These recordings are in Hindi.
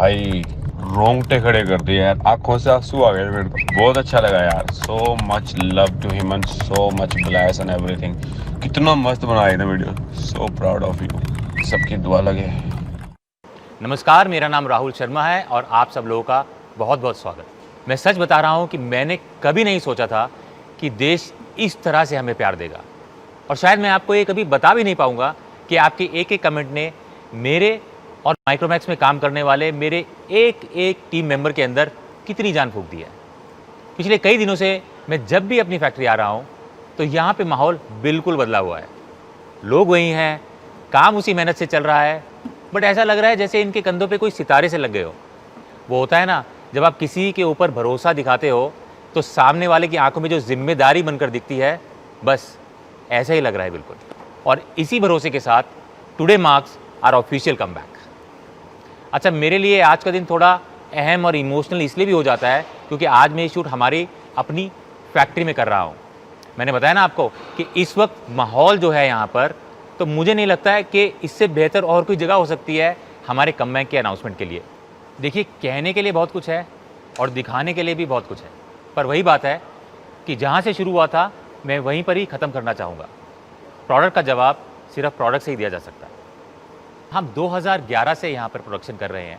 भाई रोंगटे खड़े कर दिए यार, आंखों से आंसू आ गए मेरे तो। बहुत अच्छा लगा यार, so much love to him and so much bless and everything. कितना मस्त बनाया था video, so proud of you. सबकी दुआ लगे। नमस्कार, मेरा नाम राहुल शर्मा है और आप सब लोगों का बहुत बहुत स्वागत। मैं सच बता रहा हूँ कि मैंने कभी नहीं सोचा था कि देश इस तरह से हमें प्यार देगा, और शायद मैं आपको ये कभी बता भी नहीं पाऊँगा कि आपके एक एक कमेंट ने मेरे और माइक्रोमैक्स में काम करने वाले मेरे एक एक टीम मेंबर के अंदर कितनी जान फूंक दी है। पिछले कई दिनों से मैं जब भी अपनी फैक्ट्री आ रहा हूँ तो यहाँ पे माहौल बिल्कुल बदला हुआ है। लोग वही हैं, काम उसी मेहनत से चल रहा है, बट ऐसा लग रहा है जैसे इनके कंधों पे कोई सितारे से लग गए हो। वो होता है ना, जब आप किसी के ऊपर भरोसा दिखाते हो तो सामने वाले की आंखों में जो जिम्मेदारी बनकर दिखती है, बस ऐसा ही लग रहा है बिल्कुल। और इसी भरोसे के साथ today marks our official comeback. अच्छा, मेरे लिए आज का दिन थोड़ा अहम और इमोशनल इसलिए भी हो जाता है क्योंकि आज मैं ये शूट हमारी अपनी फैक्ट्री में कर रहा हूँ। मैंने बताया ना आपको कि इस वक्त माहौल जो है यहाँ पर, तो मुझे नहीं लगता है कि इससे बेहतर और कोई जगह हो सकती है हमारे कमबैक के अनाउंसमेंट के लिए। देखिए, कहने के लिए बहुत कुछ है और दिखाने के लिए भी बहुत कुछ है, पर वही बात है कि जहाँ से शुरू हुआ था मैं वहीं पर ही ख़त्म करना चाहूँगा। प्रोडक्ट का जवाब सिर्फ प्रोडक्ट से ही दिया जा सकता है। हम 2011 से यहाँ पर प्रोडक्शन कर रहे हैं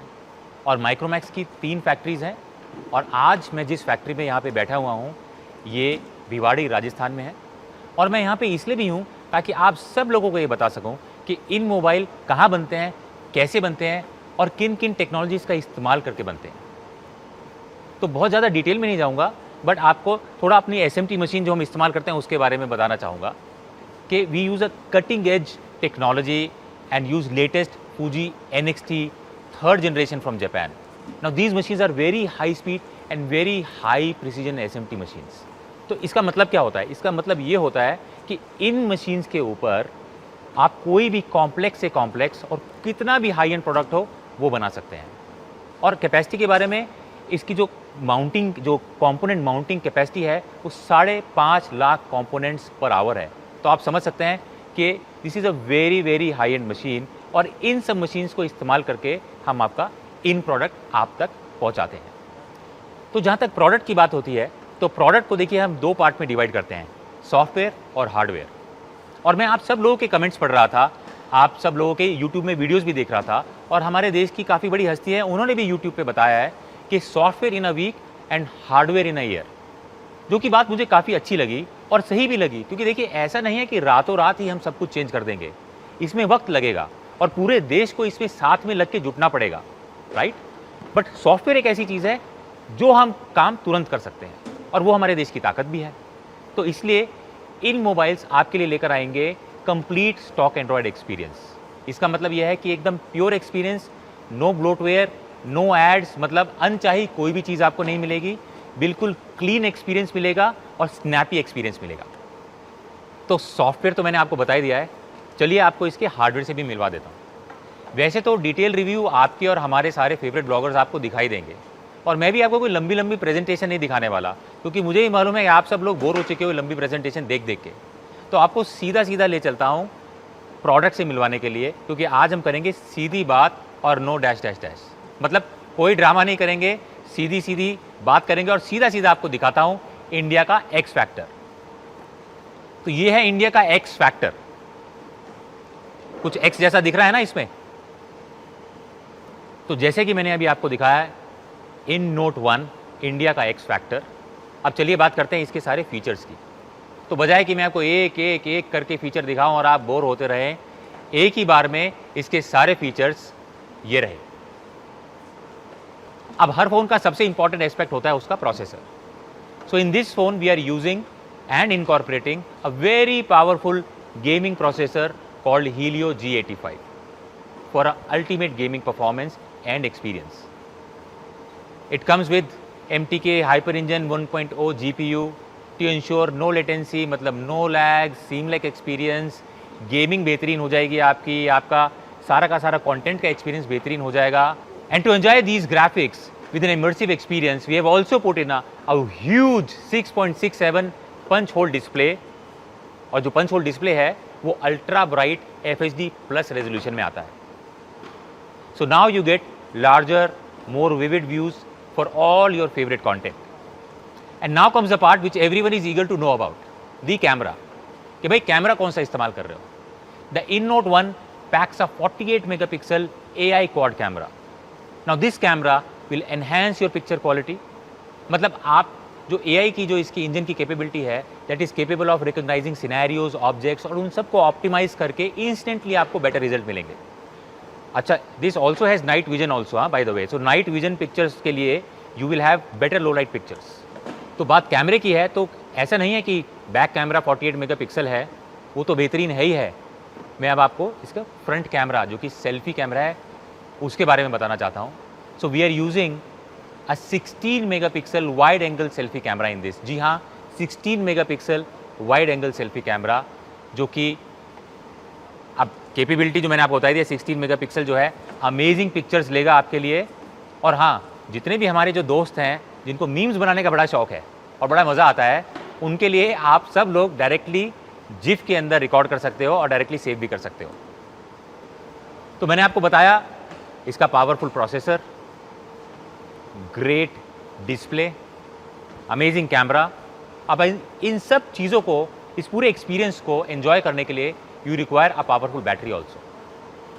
और माइक्रोमैक्स की 3 फैक्ट्रीज़ हैं, और आज मैं जिस फैक्ट्री में यहाँ पे बैठा हुआ हूँ ये भिवाड़ी राजस्थान में है। और मैं यहाँ पे इसलिए भी हूँ ताकि आप सब लोगों को ये बता सकूँ कि इन मोबाइल कहाँ बनते हैं, कैसे बनते हैं और किन किन टेक्नोलॉजीज़ का इस्तेमाल करके बनते हैं। तो बहुत ज़्यादा डिटेल में नहीं जाऊँगा, बट आपको थोड़ा अपनी SMT मशीन जो हम इस्तेमाल करते हैं उसके बारे में बताना चाहूँगा कि we use a cutting edge technology and use latest Fuji NXT 3rd generation from Japan. Now these machines are very high speed and very high precision SMT machines. तो इसका मतलब क्या होता है? इसका मतलब ये होता है कि इन मशीन्स के ऊपर आप कोई भी कॉम्प्लेक्स से कॉम्प्लेक्स और कितना भी हाई एंड प्रोडक्ट हो वो बना सकते हैं। और कैपेसिटी के बारे में, इसकी जो माउंटिंग, जो कंपोनेंट माउंटिंग कैपेसिटी है वो 5.5 लाख कंपोनेंट्स पर आवर है। तो आप समझ सकते हैं कि this is a very very high and machine, और इन सब मशीन्स को इस्तेमाल करके हम आपका इन प्रोडक्ट आप तक पहुंचाते हैं। तो जहाँ तक प्रोडक्ट की बात होती है तो प्रोडक्ट को देखिए हम 2 पार्ट में डिवाइड करते हैं, सॉफ्टवेयर और हार्डवेयर। और मैं आप सब लोगों के कमेंट्स पढ़ रहा था, आप सब लोगों के यूट्यूब में वीडियोज़ भी देख रहा था, और हमारे देश की काफ़ी बड़ी हस्ती है उन्होंने भी यूट्यूब पर बताया है कि software in a week and hardware in a year, जो कि बात मुझे काफ़ी अच्छी लगी और सही भी लगी। क्योंकि देखिए, ऐसा नहीं है कि रातों रात ही हम सब कुछ चेंज कर देंगे, इसमें वक्त लगेगा और पूरे देश को इसमें साथ में लग के जुटना पड़ेगा, राइट। बट सॉफ्टवेयर एक ऐसी चीज़ है जो हम काम तुरंत कर सकते हैं, और वो हमारे देश की ताकत भी है। तो इसलिए इन मोबाइल्स आपके लिए लेकर आएंगे कंप्लीट स्टॉक एंड्रॉयड एक्सपीरियंस। इसका मतलब यह है कि एकदम pure experience, no bloatware, no ads, मतलब अनचाही कोई भी चीज़ आपको नहीं मिलेगी, बिल्कुल क्लीन एक्सपीरियंस मिलेगा और स्नैपी एक्सपीरियंस मिलेगा। तो सॉफ्टवेयर तो मैंने आपको बता ही दिया है, चलिए आपको इसके हार्डवेयर से भी मिलवा देता हूँ। वैसे तो डिटेल रिव्यू आपके और हमारे सारे फेवरेट ब्लॉगर्स आपको दिखाई देंगे, और मैं भी आपको कोई लंबी लंबी प्रेजेंटेशन नहीं दिखाने वाला, क्योंकि मुझे ही मालूम है कि आप सब लोग बोर हो चुके हो लंबी प्रेजेंटेशन देख देख के। तो आपको सीधा सीधा ले चलता हूँ प्रोडक्ट से मिलवाने के लिए, क्योंकि आज हम करेंगे सीधी बात और नो डैश डैश डैश। मतलब कोई ड्रामा नहीं करेंगे, सीधी सीधी बात करेंगे और सीधा सीधा आपको दिखाता हूं इंडिया का एक्स फैक्टर। तो ये है इंडिया का एक्स फैक्टर। कुछ एक्स जैसा दिख रहा है ना इसमें। तो जैसे कि मैंने अभी आपको दिखाया इन नोट 1 इंडिया का एक्स फैक्टर। अब चलिए बात करते हैं इसके सारे फीचर्स की। तो बजाय कि मैं आपको एक एक एक करके फीचर दिखाऊं और आप बोर होते रहें, एक ही बार में इसके सारे फीचर्स ये रहे। अब हर फोन का सबसे इंपॉर्टेंट एस्पेक्ट होता है उसका processor. So in this phone we are using and incorporating a very powerful gaming processor called Helio G85 for a ultimate gaming performance and experience. It comes with MTK Hyper Engine 1.0 GPU to ensure no latency, मतलब no lag, seamless experience। Gaming बेहतरीन हो जाएगी आपकी, आपका सारा का सारा कंटेंट का एक्सपीरियंस बेहतरीन हो जाएगा। And to enjoy these graphics with an immersive experience, we have also put in a huge 6.67 punch hole display, और जो पंच होल डिस्प्ले है वो अल्ट्रा ब्राइट FHD+ रेजोल्यूशन में आता है। So now you get larger more vivid views for all your favorite content. And now comes the part which everyone is eager to know about, the camera. कि भाई कैमरा कौन सा इस्तेमाल कर रहे हो. The InNote 1 packs a 48 megapixel AI quad camera. Now this camera will enhance your picture quality. मतलब आप जो AI की जो इसकी इंजन की कैपेबिलिटी है, that is capable of recognising scenarios, objects, और उन सबको ऑप्टिमाइज करके इंस्टेंटली आपको बेटर रिजल्ट मिलेंगे. अच्छा, this also has night vision also, by the way. So night vision pictures के लिए you will have better low light pictures. तो बात कैमरे की है, तो ऐसा नहीं है कि बैक कैमरा 48 मेगापिक्सल है, वो तो बेहतरीन है ही है. मैं अब आपको इसका फ्रंट कैमरा जो कि सेल्फी कैमरा है उसके बारे में बताना चाहता हूँ. So we are using a 16 megapixel wide angle selfie camera in this. जी हाँ, 16 megapixel wide angle selfie camera, जो कि अब कैपेबिलिटी जो मैंने आपको बताई दी, 16 मेगापिक्सल जो है अमेजिंग पिक्चर्स लेगा आपके लिए. और हाँ, जितने भी हमारे जो दोस्त हैं जिनको मीम्स बनाने का बड़ा शौक है और बड़ा मज़ा आता है, उनके लिए आप सब लोग डायरेक्टली जिफ के अंदर रिकॉर्ड कर सकते हो और डायरेक्टली सेव भी कर सकते हो. तो मैंने आपको बताया इसका powerful processor, great display, amazing camera. अब इन सब चीज़ों को, इस पूरे एक्सपीरियंस को एंजॉय करने के लिए you require a powerful battery also.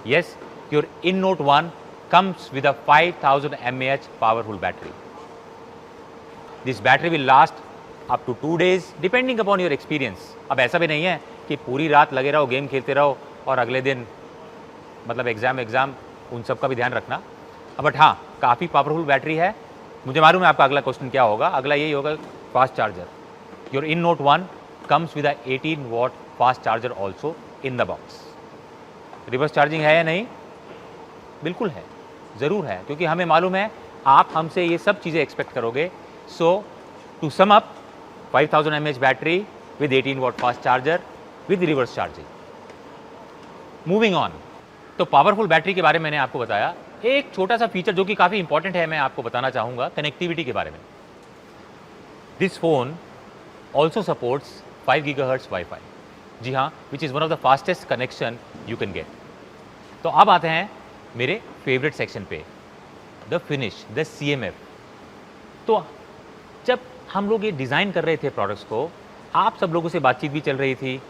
Yes, your InNote 1 comes with a 5000 mAh powerful battery. This battery will last up to 2 days depending upon your experience. अब ऐसा भी नहीं है कि पूरी रात लगे रहो, गेम खेलते रहो और अगले दिन मतलब एग्ज़ाम उन सब का भी ध्यान रखना. बट हाँ, काफ़ी पावरफुल बैटरी है. मुझे मालूम है आपका अगला क्वेश्चन क्या होगा. अगला यही होगा, fast charger. Your InNote 1 comes with 18 watt fast charger also in the box. Reverse charging है या नहीं? बिल्कुल है, ज़रूर है, क्योंकि हमें मालूम है आप हमसे ये सब चीज़ें एक्सपेक्ट करोगे. So to sum up, 5000 mAh battery with 18 watt fast charger with reverse charging. Moving on, तो पावरफुल बैटरी के बारे में मैंने आपको बताया. एक छोटा सा फीचर जो कि काफ़ी इंपॉर्टेंट है, मैं आपको बताना चाहूँगा कनेक्टिविटी के बारे में. This phone also supports 5 GHz WiFi. जी हाँ, which is one of the fastest connection you can get. तो अब आते हैं मेरे फेवरेट सेक्शन पे, द फिनिश, द CMF. तो जब हम लोग ये डिज़ाइन कर रहे थे प्रोडक्ट्स को, आप सब लोगों से बातचीत भी चल रही थी,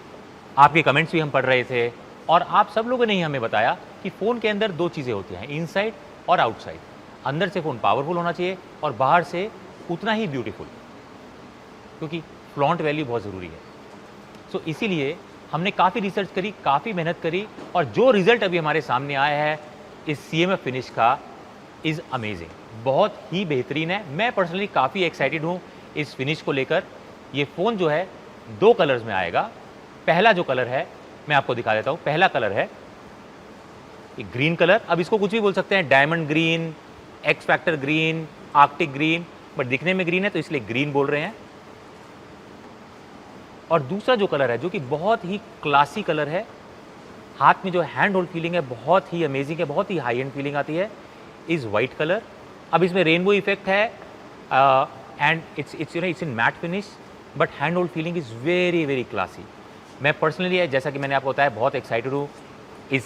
आपके कमेंट्स भी हम पढ़ रहे थे, और आप सब लोगों ने ही हमें बताया कि फ़ोन के अंदर 2 चीज़ें होती हैं, इनसाइड और आउटसाइड. अंदर से फ़ोन पावरफुल होना चाहिए और बाहर से उतना ही ब्यूटीफुल, क्योंकि फ्लॉन्ट वैल्यू बहुत ज़रूरी है. सो इसीलिए हमने काफ़ी रिसर्च करी, काफ़ी मेहनत करी, और जो रिज़ल्ट अभी हमारे सामने आया है इस CMF फिनिश का इज़ अमेजिंग, बहुत ही बेहतरीन है. मैं पर्सनली काफ़ी एक्साइटेड हूँ इस फिनिश को लेकर. ये फ़ोन जो है 2 कलर्स में आएगा. पहला जो कलर है मैं आपको दिखा देता हूँ. पहला कलर है एक ग्रीन कलर. अब इसको कुछ भी बोल सकते हैं, diamond green, x factor green, Arctic green, but दिखने में ग्रीन है तो इसलिए ग्रीन बोल रहे हैं. और दूसरा जो कलर है जो कि बहुत ही क्लासी कलर है, हाथ में जो हैंड होल्ड फीलिंग है बहुत ही अमेजिंग है, बहुत ही हाई एंड फीलिंग आती है, इज़ वाइट कलर. अब इसमें रेनबो इफेक्ट है and it's in matte finish, but hand hold feeling is very very classy. मैं पर्सनली, जैसा कि मैंने आपको बताया, बहुत एक्साइटेड हूँ इस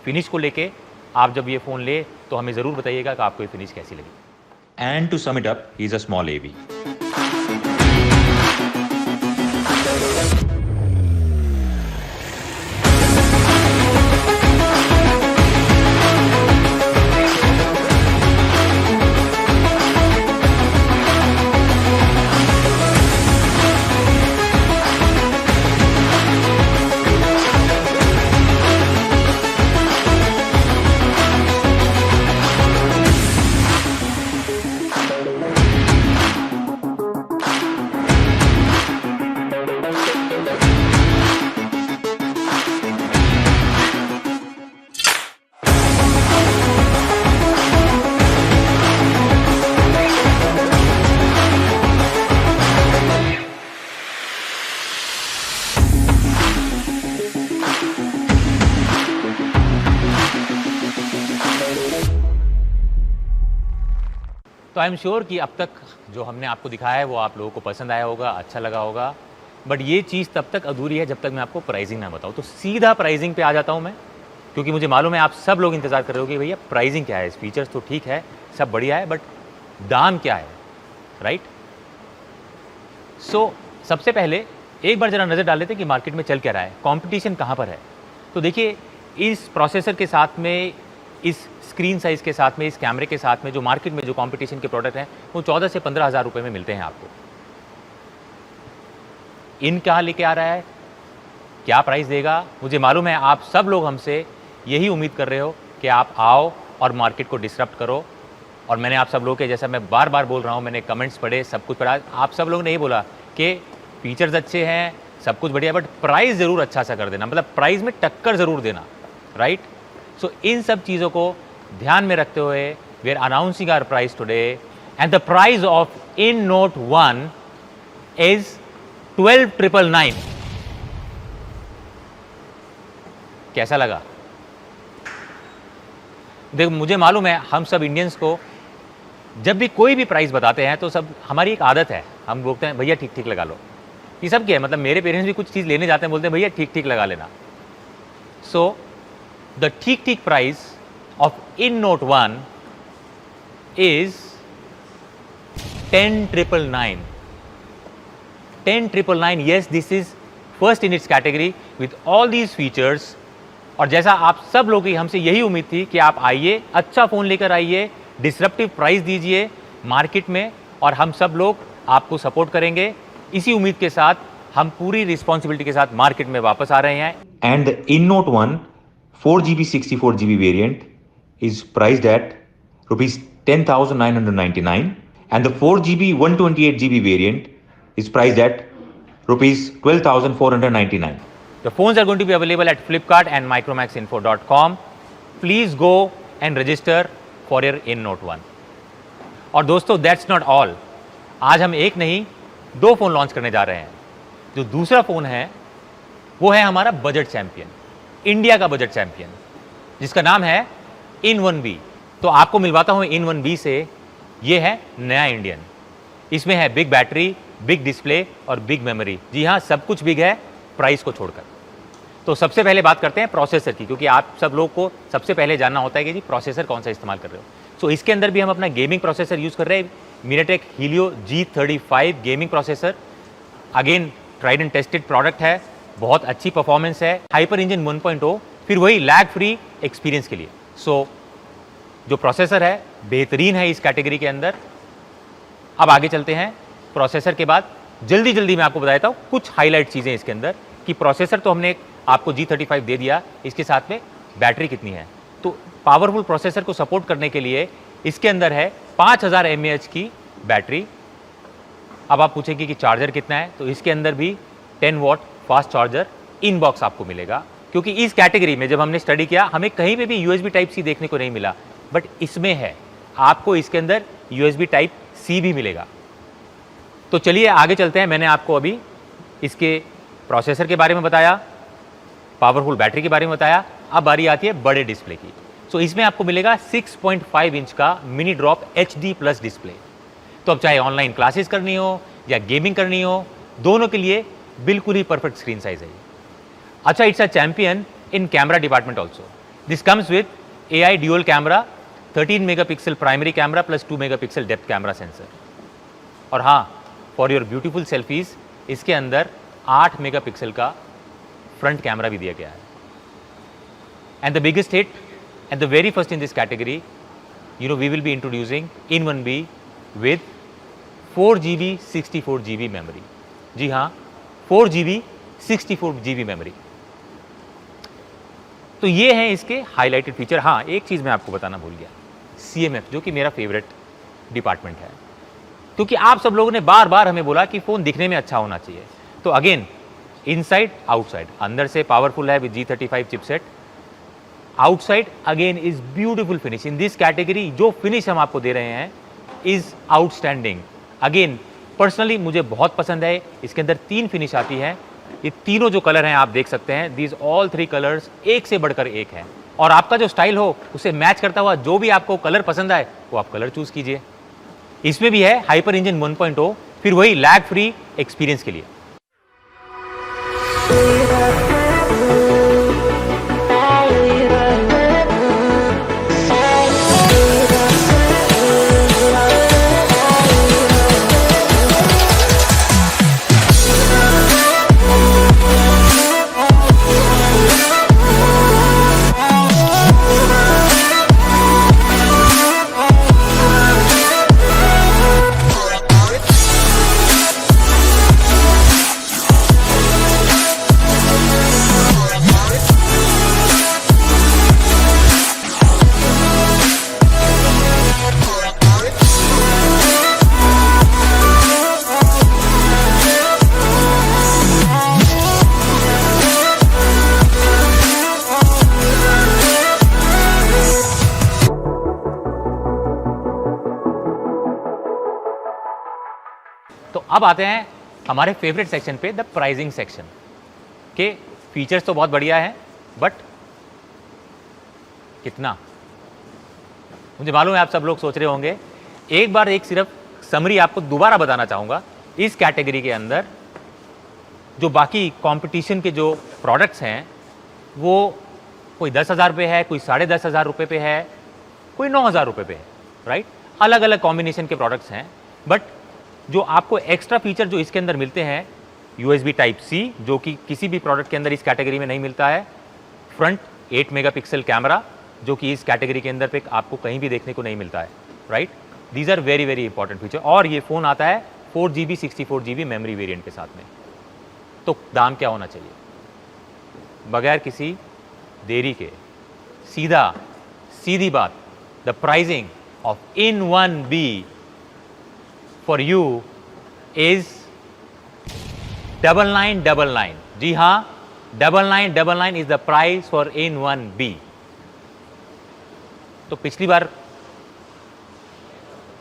फिनिश को लेके. आप जब ये फ़ोन ले तो हमें ज़रूर बताइएगा कि आपको ये फिनिश कैसी लगी. And to sum it up, he is a small AV. तो आई एम श्योर कि अब तक जो हमने आपको दिखाया है वो आप लोगों को पसंद आया होगा, अच्छा लगा होगा. बट ये चीज़ तब तक अधूरी है जब तक मैं आपको प्राइसिंग ना बताऊँ. तो सीधा प्राइसिंग पे आ जाता हूँ मैं, क्योंकि मुझे मालूम है आप सब लोग इंतज़ार कर रहे हो कि भैया प्राइसिंग क्या है, फीचर्स तो ठीक है, सब बढ़िया है, बट दाम क्या है, राइट? सो सबसे पहले एक बार ज़रा नज़र डाल लेते हैं कि मार्केट में चल क्या रहा है, कंपटीशन कहाँ पर है। तो देखिए, इस प्रोसेसर के साथ में, इस स्क्रीन साइज़ के साथ में, इस कैमरे के साथ में जो मार्केट में जो कंपटीशन के प्रोडक्ट हैं वो 14 से 15 हज़ार रुपये में मिलते हैं आपको। इन क्या लेके आ रहा है, क्या प्राइस देगा, मुझे मालूम है आप सब लोग हमसे यही उम्मीद कर रहे हो कि आप आओ और मार्केट को डिसरप्ट करो। और मैंने आप सब लोगों के, जैसा मैं बार बार बोल रहा हूँ, मैंने कमेंट्स पढ़े, सब कुछ पढ़ा, आप सब लोगों ने ये बोला कि फीचर्स अच्छे हैं, सब कुछ बढ़िया, बट प्राइस ज़रूर अच्छा सा कर देना, मतलब प्राइस में टक्कर ज़रूर देना, राइट? सो इन सब चीज़ों को ध्यान में रखते हुए we are announcing our price today, and the price of In Note 1 is 12,999। कैसा लगा? देखो, मुझे मालूम है हम सब इंडियंस को जब भी कोई भी प्राइस बताते हैं तो सब, हमारी एक आदत है, हम बोलते हैं भैया ठीक ठीक लगा लो। ये सब क्या है, मतलब मेरे पेरेंट्स भी कुछ चीज़ लेने जाते हैं, बोलते हैं भैया ठीक ठीक लगा लेना। सो द ठीक ठीक price of In Note 1 is 10,999। 10,999, yes, this is first in its category with all these features। और जैसा आप सब लोगों की हमसे यही उम्मीद थी कि आप आइए, अच्छा फ़ोन लेकर आइए, डिसरप्टिव प्राइस दीजिए मार्केट में, और हम सब लोग आपको सपोर्ट करेंगे। इसी उम्मीद के साथ हम पूरी रिस्पॉन्सिबिलिटी के साथ मार्केट में वापस आ रहे हैं। And the InNote 1 4GB 64GB variant is priced at rupees 10,999, and the 4GB 128GB variant is priced at rupees 12,499. The phones are going to be available at Flipkart and micromaxinfo.com. Please go and register for your InNote 1. और दोस्तों, that's not all. आज हम एक नहीं 2 फ़ोन लॉन्च करने जा रहे हैं। जो दूसरा फ़ोन है वो है हमारा बजट चैंपियन, इंडिया का बजट चैंपियन, जिसका नाम है In1B। तो आपको मिलवाता हूँ In1B से। ये है नया इंडियन। इसमें है बिग बैटरी, बिग डिस्प्ले और बिग मेमोरी। जी हाँ, सब कुछ बिग है प्राइस को छोड़कर। तो सबसे पहले बात करते हैं प्रोसेसर की, क्योंकि आप सब लोग को सबसे पहले जानना होता है कि जी प्रोसेसर कौन सा इस्तेमाल कर रहे हो। सो इसके अंदर भी हम अपना गेमिंग प्रोसेसर यूज़ कर रहे हैं, MediaTek Helio G35 gaming processor. Again tried and tested product है, बहुत अच्छी परफॉर्मेंस है, हाइपर इंजन 1.0, फिर वही लैग फ्री एक्सपीरियंस के लिए। सो जो प्रोसेसर है बेहतरीन है इस कैटेगरी के अंदर। अब आगे चलते हैं। प्रोसेसर के बाद जल्दी जल्दी मैं आपको बता देता हूँ कुछ हाईलाइट चीज़ें इसके अंदर, कि प्रोसेसर तो हमने आपको G35 दे दिया, इसके साथ में बैटरी कितनी है। तो पावरफुल प्रोसेसर को सपोर्ट करने के लिए इसके अंदर है 5000 mAh की बैटरी। अब आप पूछेंगे कि चार्जर कितना है, तो इसके अंदर भी 10 what fast charger in box आपको मिलेगा, क्योंकि इस कैटेगरी में जब हमने स्टडी किया हमें कहीं पे भी USB टाइप सी देखने को नहीं मिला, बट इसमें है। आपको इसके अंदर USB टाइप C भी मिलेगा। तो चलिए आगे चलते हैं। मैंने आपको अभी इसके प्रोसेसर के बारे में बताया, पावरफुल बैटरी के बारे में बताया, अब बारी आती है बड़े डिस्प्ले की। सो इसमें आपको मिलेगा 6.5 इंच का मिनी ड्रॉप HD+ डिस्प्ले। तो अब चाहे ऑनलाइन क्लासेस करनी हो या गेमिंग करनी हो, दोनों के लिए बिल्कुल ही परफेक्ट स्क्रीन साइज है। अच्छा, it's a champion in camera department also. This comes with AI dual camera, 13 megapixel primary camera plus 2 megapixel depth camera sensor. और हाँ, फॉर योर ब्यूटीफुल सेल्फीज इसके अंदर 8 मेगापिक्सल का फ्रंट कैमरा भी दिया गया है। And the biggest hit and the very first in this category, we will be introducing In1B with 4GB 64GB memory. जी हाँ, 4GB 64GB मेमोरी। तो ये हैं इसके हाईलाइटेड फीचर। हाँ, एक चीज़ मैं आपको बताना भूल गया, CMF, जो कि मेरा फेवरेट डिपार्टमेंट है, क्योंकि आप सब लोगों ने बार बार हमें बोला कि फ़ोन दिखने में अच्छा होना चाहिए। तो अगेन, इनसाइड आउटसाइड, अंदर से पावरफुल है with G35 chipset, outside again is beautiful finish. In this category जो फिनिश हम आपको दे रहे हैं इज आउटस्टैंडिंग। अगेन पर्सनली मुझे बहुत पसंद है। इसके अंदर 3 फिनिश आती है। ये तीनों जो कलर हैं आप देख सकते हैं, दीज ऑल 3 कलर्स एक से बढ़कर एक हैं। और आपका जो स्टाइल हो उसे मैच करता हुआ जो भी आपको कलर पसंद आए वो आप कलर चूज कीजिए। इसमें भी है हाइपर इंजन 1.0, फिर वही लैग फ्री एक्सपीरियंस के लिए। I अब आते हैं हमारे फेवरेट सेक्शन पे, द प्राइसिंग सेक्शन के। फीचर्स तो बहुत बढ़िया है, बट कितना? मुझे मालूम है आप सब लोग सोच रहे होंगे। एक बार एक सिर्फ समरी आपको दोबारा बताना चाहूँगा। इस कैटेगरी के अंदर जो बाकी कंपटीशन के जो प्रोडक्ट्स हैं वो कोई 10,000 पे है, कोई 10,500 रुपये पे है, कोई 9,000 रुपये पे है, राइट? अलग अलग कॉम्बिनेशन के प्रोडक्ट्स हैं। बट जो आपको एक्स्ट्रा फीचर जो इसके अंदर मिलते हैं, USB Type-C, जो कि किसी भी प्रोडक्ट के अंदर इस कैटेगरी में नहीं मिलता है। फ्रंट 8 मेगापिक्सल कैमरा, जो कि इस कैटेगरी के अंदर पे आपको कहीं भी देखने को नहीं मिलता है, right? These are very very important feature. और ये फ़ोन आता है 4GB 64GB मेमोरी वेरिएंट के साथ में। तो दाम क्या होना चाहिए? बगैर किसी देरी के सीधी बात, the pricing of In1B for you is 9999। जी हाँ, 9999 is the price for In1B। तो पिछली बार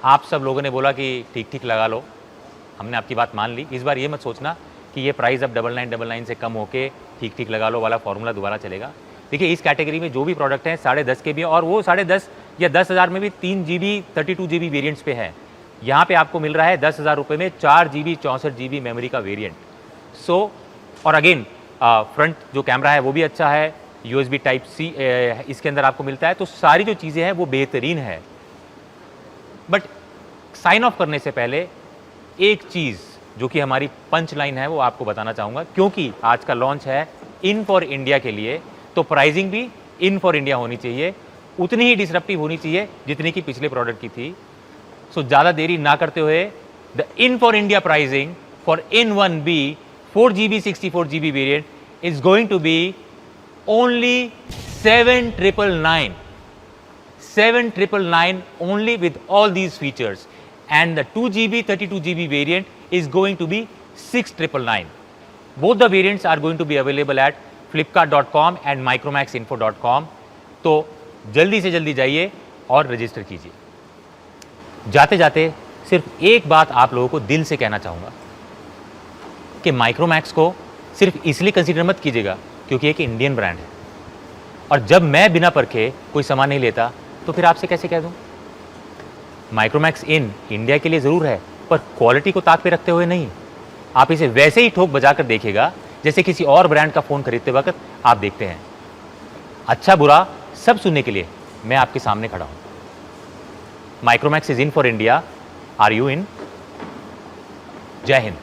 आप सब लोगों ने बोला कि ठीक ठीक लगा लो, हमने आपकी बात मान ली। इस बार ये मत सोचना कि ये प्राइस अब 9999 से कम होके ठीक ठीक लगा लो वाला फॉर्मूला दोबारा चलेगा। देखिए, इस कैटेगरी में जो भी प्रोडक्ट हैं 10.5 के भी, और वो 10.5 या 10,000 में भी 3GB 32GB वेरिएंट्स पे है। यहाँ पे आपको मिल रहा है 10,000 रुपये में 4GB 64GB मेमोरी का वेरिएंट। सो और अगेन फ्रंट जो कैमरा है वो भी अच्छा है, USB Type-C इसके अंदर आपको मिलता है। तो सारी जो चीज़ें हैं वो बेहतरीन है। बट साइन ऑफ करने से पहले एक चीज़ जो कि हमारी पंच लाइन है वो आपको बताना चाहूँगा, क्योंकि आज का लॉन्च है इन फॉर इंडिया के लिए, तो प्राइसिंग भी इन फॉर इंडिया होनी चाहिए, उतनी ही डिसरप्टिव होनी चाहिए जितनी कि पिछले प्रोडक्ट की थी। सो ज़्यादा देरी ना करते हुए, the In for India pricing for In1B 4GB 64GB variant is going to be only 7,999 only with all these features, and the 2GB 32GB variant is going to be 6,999. Both the variants are going to be available at flipkart.com and micromaxinfo.com. तो जल्दी से जल्दी जाइए और रजिस्टर कीजिए। जाते जाते सिर्फ एक बात आप लोगों को दिल से कहना चाहूँगा कि माइक्रोमैक्स को सिर्फ इसलिए कंसीडर मत कीजिएगा क्योंकि एक इंडियन ब्रांड है, और जब मैं बिना परखे कोई सामान नहीं लेता तो फिर आपसे कैसे कह दूं? माइक्रोमैक्स इन इंडिया के लिए ज़रूर है, पर क्वालिटी को ताक पे रखते हुए नहीं। आप इसे वैसे ही ठोक बजाकर देखिएगा जैसे किसी और ब्रांड का फ़ोन खरीदते वक्त आप देखते हैं। अच्छा बुरा सब सुनने के लिए मैं आपके सामने खड़ा हूं। Micromax is in for India. Are you in? जय हिंद।